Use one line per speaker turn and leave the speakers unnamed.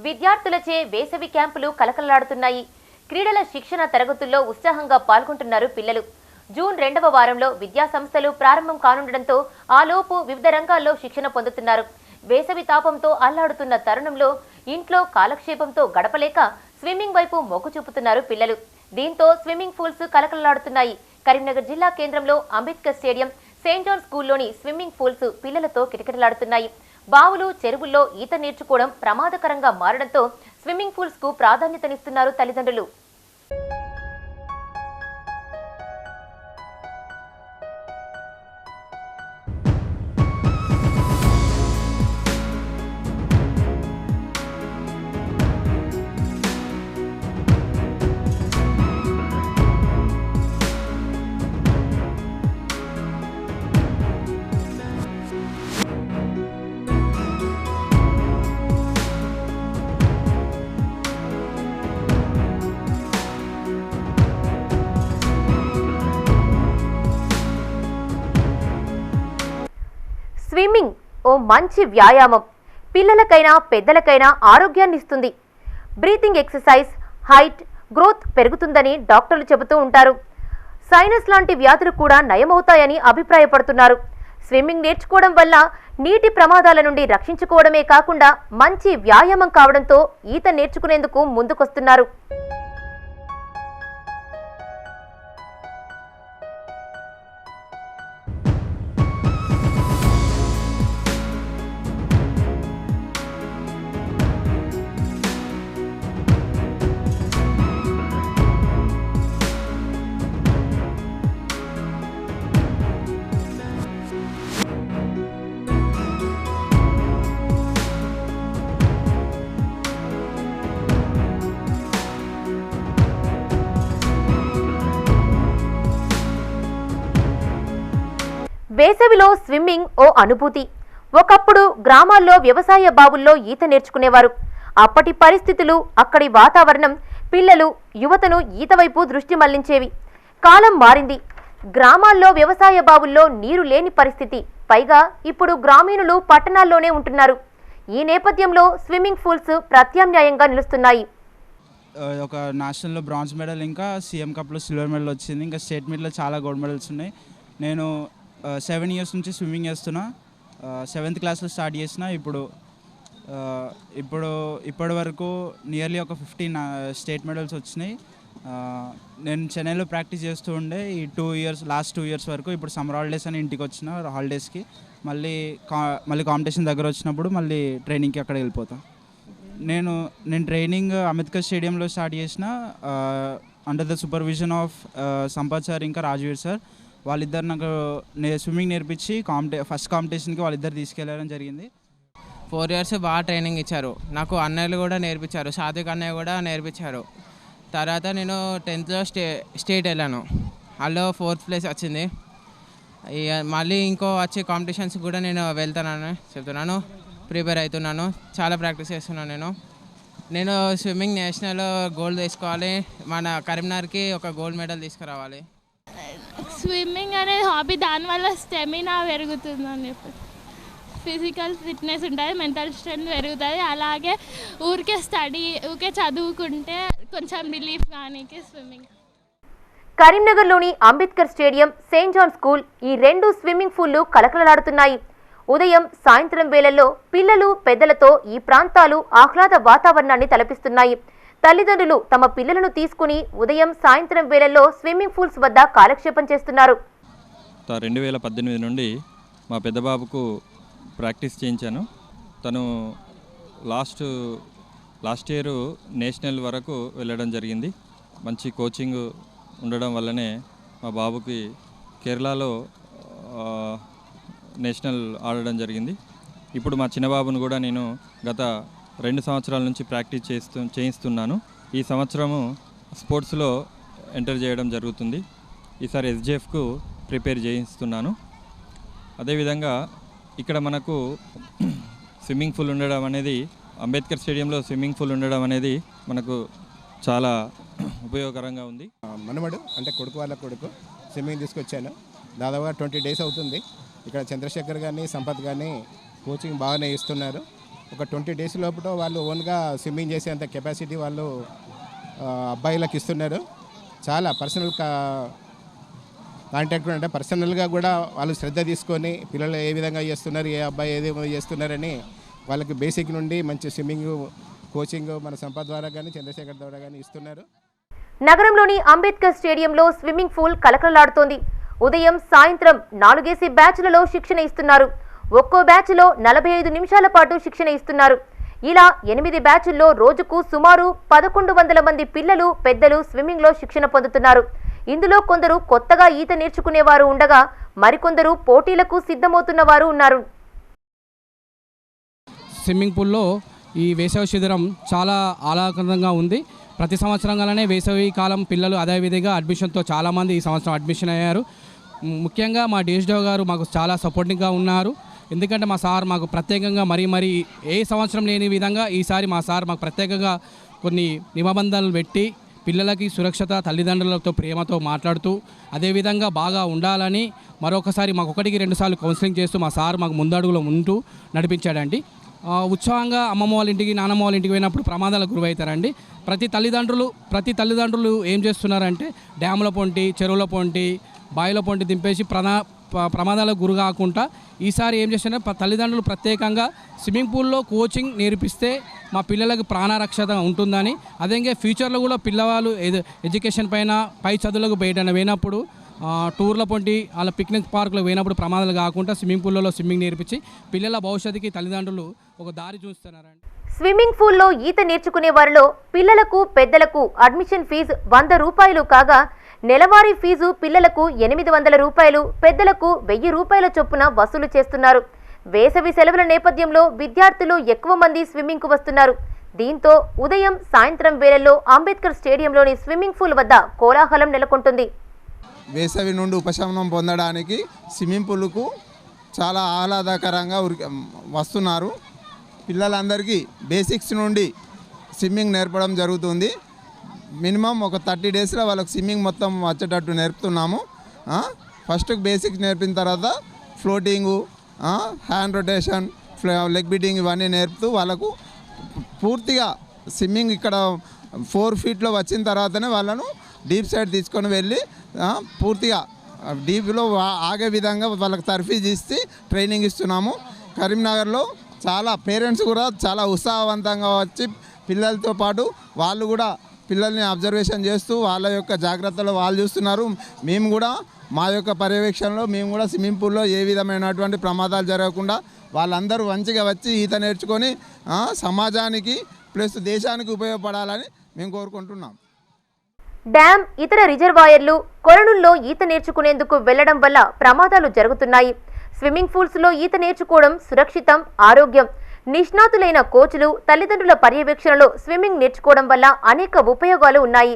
విద్యార్థులచే వేసవి క్యాంపులు కలకలాడుతున్నాయి. క్రీడల శిక్షణ తరగతుల్లో ఉత్సాహంగా పాల్గొంటున్నారు పిల్లలు. జూన్ 2వ వారంలో విద్యా సంస్థలు ప్రారంభం కానుండడంతో ఆలోపు వివిధ రంగాల్లో శిక్షణ పొందుతున్నారు. వేసవి తాపంతో అల్లాడుతున్న తరుణంలో ఇంట్లో కాలక్షేపంతో గడపలేక స్విమ్మింగ్ వైపు మొగ్గు చూపుతున్నారు పిల్లలు. దీంతో స్విమ్మింగ్ పూల్స్ కలకలాడుతున్నాయి. కరీంనగర్ జిల్లా కేంద్రంలో అంబేద్కర్ స్టేడియం, సెయింట్ జాన్ స్కూల్లోని స్విమ్మింగ్ పూల్స్ పిల్లలతో కిటకిటలాడుతున్నాయి. బావులు, చెరువుల్లో ఈత నేర్చుకోవడం ప్రమాదకరంగా మారడంతో స్విమ్మింగ్ పూల్స్ కు ప్రాధాన్యతనిస్తున్నారు తల్లిదండ్రులు. స్విమ్మింగ్ ఓ మంచి వ్యాయామం. పిల్లలకైనా పెద్దలకైనా ఆరోగ్యాన్ని ఇస్తుంది. బ్రీతింగ్ ఎక్సర్సైజ్, హైట్, గ్రోత్ పెరుగుతుందని డాక్టర్లు చెబుతూ ఉంటారు. సైనస్ లాంటి వ్యాధులు కూడా నయమవుతాయని అభిప్రాయపడుతున్నారు. స్విమ్మింగ్ నేర్చుకోవడం వల్ల నీటి ప్రమాదాల నుండి రక్షించుకోవడమే కాకుండా మంచి వ్యాయామం కావడంతో ఈత నేర్చుకునేందుకు ముందుకొస్తున్నారు. వేసవిలో స్విమ్మింగ్ ఓ అనుభూతి. ఒకప్పుడు గ్రామాల్లో వ్యవసాయ బావుల్లో ఈత నేర్చుకునేవారు. అప్పటి పరిస్థితులు, అక్కడి వాతావరణం పిల్లలు, యువతను ఈత వైపు దృష్టి మళ్లించేవి. కాలం మారింది. గ్రామాల్లో వ్యవసాయ బావుల్లో నీరు లేని పరిస్థితి. పైగా ఇప్పుడు గ్రామీణులు పట్టణాల్లోనే ఉంటున్నారు. ఈ నేపథ్యంలో స్విమ్మింగ్ పూల్స్ ప్రత్యామ్నాయంగా నిలుస్తున్నాయి.
ఒక నేషనల్లో బ్రాంజ్ మెడల్, ఇంకా సీఎం కప్లో సిల్వర్ మెడల్ వచ్చింది. ఇంకా స్టేట్ మీట్లో చాలా గోల్డ్ మెడల్స్ ఉన్నాయి. నేను 7 years నుంచి స్విమ్మింగ్ చేస్తున్నా. 7th క్లాస్లో స్టార్ట్ చేసిన. ఇప్పటి వరకు నియర్లీ ఒక 15 స్టేట్ మెడల్స్ వచ్చినాయి. నేను చెన్నైలో ప్రాక్టీస్ చేస్తూ ఉండే ఈ లాస్ట్ 2 years వరకు. ఇప్పుడు సమ్మర్ హాలిడేస్ అని ఇంటికి వచ్చిన హాలిడేస్కి. మళ్ళీ కాంపిటీషన్ దగ్గర వచ్చినప్పుడు మళ్ళీ ట్రైనింగ్కి అక్కడ వెళ్ళిపోతాను. నేను ట్రైనింగ్ అంబేద్కర్ స్టేడియంలో స్టార్ట్ చేసిన, under the supervision of Sampath sir ఇంకా రాజవీర్ సార్. వాళ్ళిద్దరు నాకు స్విమ్మింగ్ నేర్పించి ఫస్ట్ కాంపిటీషన్కి వాళ్ళిద్దరు తీసుకెళ్ళడం జరిగింది.
4 years బాగా ట్రైనింగ్ ఇచ్చారు. నాకు అన్నయ్యలు కూడా నేర్పించారు. సాత్విక్ అన్నయ్య కూడా నేర్పించారు. తర్వాత నేను 10th స్టేట్ వెళ్ళాను. అందులో 4th place వచ్చింది. మళ్ళీ ఇంకో వచ్చే కాంపిటీషన్స్ కూడా నేను వెళ్తానని చెప్తున్నాను. ప్రిపేర్ అవుతున్నాను. చాలా ప్రాక్టీస్ చేస్తున్నాను. నేను స్విమ్మింగ్ నేషనల్ గోల్డ్ తీసుకోవాలి. మన కరీంనగర్కి ఒక గోల్డ్ మెడల్ తీసుకురావాలి.
స్విమ్మింగ్ అనేది హాబీ. దానివల్ల స్టెమినా పెరుగుతుందని చెప్పి ఫిజికల్ ఫిట్నెస్ ఉంటుంది, మెంటల్ స్ట్రెంత్ పెరుగుతుంది. అలాగే ఊరికే చదువుకుంటే కొంచెం రిలీఫ్ కానీ స్విమ్మింగ్.
కరీంనగర్లోని Ambedkar stadium, saint John school ఈ 2 స్విమ్మింగ్ పూల్లు కలకలలాడుతున్నాయి. ఉదయం, సాయంత్రం వేళల్లో పిల్లలు, పెద్దలతో ఈ ప్రాంతాలు ఆహ్లాద వాతావరణాన్ని తలపిస్తున్నాయి. తల్లిదండ్రులు తమ పిల్లలను తీసుకుని ఉదయం, సాయంత్రం వేళల్లో స్విమ్మింగ్ పూల్స్ వద్ద కాలక్షేపం చేస్తున్నారు.
2018 నుండి మా పెద్ద బాబుకు ప్రాక్టీస్ చేయించాను. తను లాస్ట్ ఇయర్ నేషనల్ వరకు వెళ్ళడం జరిగింది. మంచి కోచింగ్ ఉండడం వల్లనే మా బాబుకి కేరళలో నేషనల్ ఆడడం జరిగింది. ఇప్పుడు మా చిన్న బాబును కూడా నేను గత 2 సంవత్సరాల నుంచి ప్రాక్టీస్ చేయిస్తున్నాను. ఈ సంవత్సరము స్పోర్ట్స్లో ఎంటర్ చేయడం జరుగుతుంది. ఈసారి SGFకు ప్రిపేర్ చేయిస్తున్నాను. అదేవిధంగా ఇక్కడ మనకు స్విమ్మింగ్ పూల్ ఉండడం అనేది, అంబేద్కర్ స్టేడియంలో స్విమ్మింగ్ పూల్ ఉండడం అనేది మనకు చాలా ఉపయోగకరంగా ఉంది.
మనమడు అంటే కొడుకు వాళ్ళ కొడుకు స్విమ్మింగ్ తీసుకొచ్చాను. దాదాపుగా 20 డేస్ అవుతుంది. ఇక్కడ చంద్రశేఖర్ కానీ సంపత్ కానీ కోచింగ్ బాగానే ఇస్తున్నారు. ఒక 20 డేస్ లోపల వాళ్ళు ఓన్గా స్విమ్మింగ్ చేసేంత కెపాసిటీ వాళ్ళు అబ్బాయిలకు ఇస్తున్నారు. చాలా పర్సనల్ కాంటాక్ట్ అంటే పర్సనల్గా కూడా వాళ్ళు శ్రద్ధ తీసుకొని పిల్లలు ఏ విధంగా చేస్తున్నారు, ఏ అబ్బాయి ఏది చేస్తున్నారని వాళ్ళకి బేసిక్ నుండి మంచి స్విమ్మింగ్ కోచింగ్ మన సంపత్ ద్వారా కానీ చంద్రశేఖర్ ద్వారా కానీ ఇస్తున్నారు.
నగరంలోని అంబేద్కర్ స్టేడియంలో స్విమ్మింగ్ పూల్ కలకలలాడుతోంది. ఉదయం సాయంత్రం 4 బ్యాచ్లలో శిక్షణ ఇస్తున్నారు. ఒక్కో బ్యాచ్లో 45 నిమిషాల పాటు శిక్షణ ఇస్తున్నారు. ఇలా 8 బ్యాచ్ల్లో రోజుకు సుమారు 1100 మంది పిల్లలు పెద్దలు స్విమ్మింగ్లో శిక్షణ పొందుతున్నారు. ఇందులో కొందరు కొత్తగా ఈత నేర్చుకునేవారు ఉండగా మరికొందరు పోటీలకు సిద్ధమవుతున్న వారు ఉన్నారు.
స్విమ్మింగ్ పూల్లో ఈ వేసవి శిబిరం చాలా ఆహ్లాదకరంగా ఉంది. ప్రతి సంవత్సరంగానే వేసవి కాలం పిల్లలు అదేవిధంగా అడ్మిషన్తో చాలామంది ఈ సంవత్సరం అడ్మిషన్ అయ్యారు. ముఖ్యంగా మా డిఎస్డో గారు మాకు చాలా సపోర్టింగ్గా ఉన్నారు. ఎందుకంటే మా సార్ మాకు ప్రత్యేకంగా మరీ ఏ సంవత్సరం లేని విధంగా ఈసారి మా సార్ మాకు ప్రత్యేకంగా కొన్ని నిబంధనలు పెట్టి పిల్లలకి సురక్షత, తల్లిదండ్రులతో ప్రేమతో మాట్లాడుతూ అదేవిధంగా బాగా ఉండాలని మరొకసారి మాకు 1-2 సార్లు కౌన్సిలింగ్ చేస్తూ మా సార్ మాకు ముందడుగులో ఉంటూ నడిపించాడండి. ఉత్సాహంగా అమ్మమ్మ వాళ్ళ ఇంటికి నానమ్మ వాళ్ళ ఇంటికి పోయినప్పుడు ప్రమాదాలకు గురవుతారండి. ప్రతి తల్లిదండ్రులు ఏం చేస్తున్నారంటే డ్యాముల పొంటి, చెరువుల పొంటి, బావిల పొంటి దింపేసి ప్రమాదాలకు గురి కాకుండా ఈసారి ఏం చేస్తున్నారంటే తల్లిదండ్రులు ప్రత్యేకంగా స్విమ్మింగ్ పూల్లో కోచింగ్ నేర్పిస్తే మా పిల్లలకు ప్రాణరక్షత ఉంటుందని, అదేవిధంగా ఫ్యూచర్లో కూడా పిల్లవాళ్ళు ఎడ్యుకేషన్ పై చదువులకు పోయినప్పుడు టూర్ల పొంటి వాళ్ళ పిక్నిక్ పార్కులకు పోయినప్పుడు ప్రమాదాలు కాకుండా స్విమ్మింగ్ పూల్లో స్విమ్మింగ్ నేర్పించి పిల్లల భవిష్యత్తుకి తల్లిదండ్రులు ఒక దారి చూస్తున్నారండి.
స్విమ్మింగ్ పూల్లో ఈత నేర్చుకునే వారిలో పిల్లలకు పెద్దలకు అడ్మిషన్ ఫీజు 100 రూపాయలు కాగా నెలవారీ ఫీజు పిల్లలకు 800 రూపాయలు, పెద్దలకు 1000 రూపాయల చొప్పున వసూలు చేస్తున్నారు. వేసవి సెలవుల నేపథ్యంలో విద్యార్థులు ఎక్కువ మంది స్విమ్మింగ్కు వస్తున్నారు. దీంతో ఉదయం సాయంత్రం వేళల్లో అంబేద్కర్ స్టేడియంలోని స్విమ్మింగ్ పూల్ వద్ద కోలాహలం నెలకొంటుంది.
వేసవి నుండి ఉపశమనం పొందడానికి స్విమ్మింగ్ పూల్కు చాలా ఆహ్లాదకరంగా వస్తున్నారు. పిల్లలందరికీ బేసిక్స్ నుండి స్విమ్మింగ్ నేర్పడం జరుగుతుంది. మినిమం ఒక 30 డేస్లో వాళ్ళకి స్విమ్మింగ్ మొత్తం వచ్చేటట్టు నేర్పుతున్నాము. ఫస్ట్ బేసిక్స్ నేర్పిన తర్వాత ఫ్లోటింగు, హ్యాండ్ రొటేషన్, లెగ్ బీటింగ్ ఇవన్నీ నేర్పుతూ వాళ్ళకు పూర్తిగా స్విమ్మింగ్ ఇక్కడ 4 ఫీట్లో వచ్చిన తర్వాతనే వాళ్ళను డీప్ సైడ్ తీసుకొని వెళ్ళి పూర్తిగా డీప్లో ఆగే విధంగా వాళ్ళకి తర్ఫీజ్ ఇచ్చి ట్రైనింగ్ ఇస్తున్నాము. కరీంనగర్లో చాలా పేరెంట్స్ కూడా చాలా ఉత్సాహవంతంగా వచ్చి పిల్లలతో పాటు వాళ్ళు కూడా పిల్లల్ని అబ్జర్వేషన్ చేస్తూ వాళ్ళ యొక్క జాగ్రత్తలు వాళ్ళు చూస్తున్నారు. మేము కూడా మా యొక్క పర్యవేక్షణలో మేము కూడా స్విమ్మింగ్ పూల్లో ఏ విధమైనటువంటి ప్రమాదాలు జరగకుండా వాళ్ళందరూ మంచిగా వచ్చి ఈత నేర్చుకొని సమాజానికి ప్లస్ దేశానికి ఉపయోగపడాలని మేము కోరుకుంటున్నాం.
డ్యామ్, ఇతర రిజర్వాయర్లు, కొలనుల్లో ఈత నేర్చుకునేందుకు వెళ్లడం వల్ల ప్రమాదాలు జరుగుతున్నాయి. స్విమ్మింగ్ పూల్స్లో ఈత నేర్చుకోవడం సురక్షితం, ఆరోగ్యం. నిష్ణాతులైన కోచ్లు, తల్లిదండ్రుల పర్యవేక్షణలో స్విమ్మింగ్ నేర్చుకోవడం వల్ల అనేక ఉపయోగాలు ఉన్నాయి.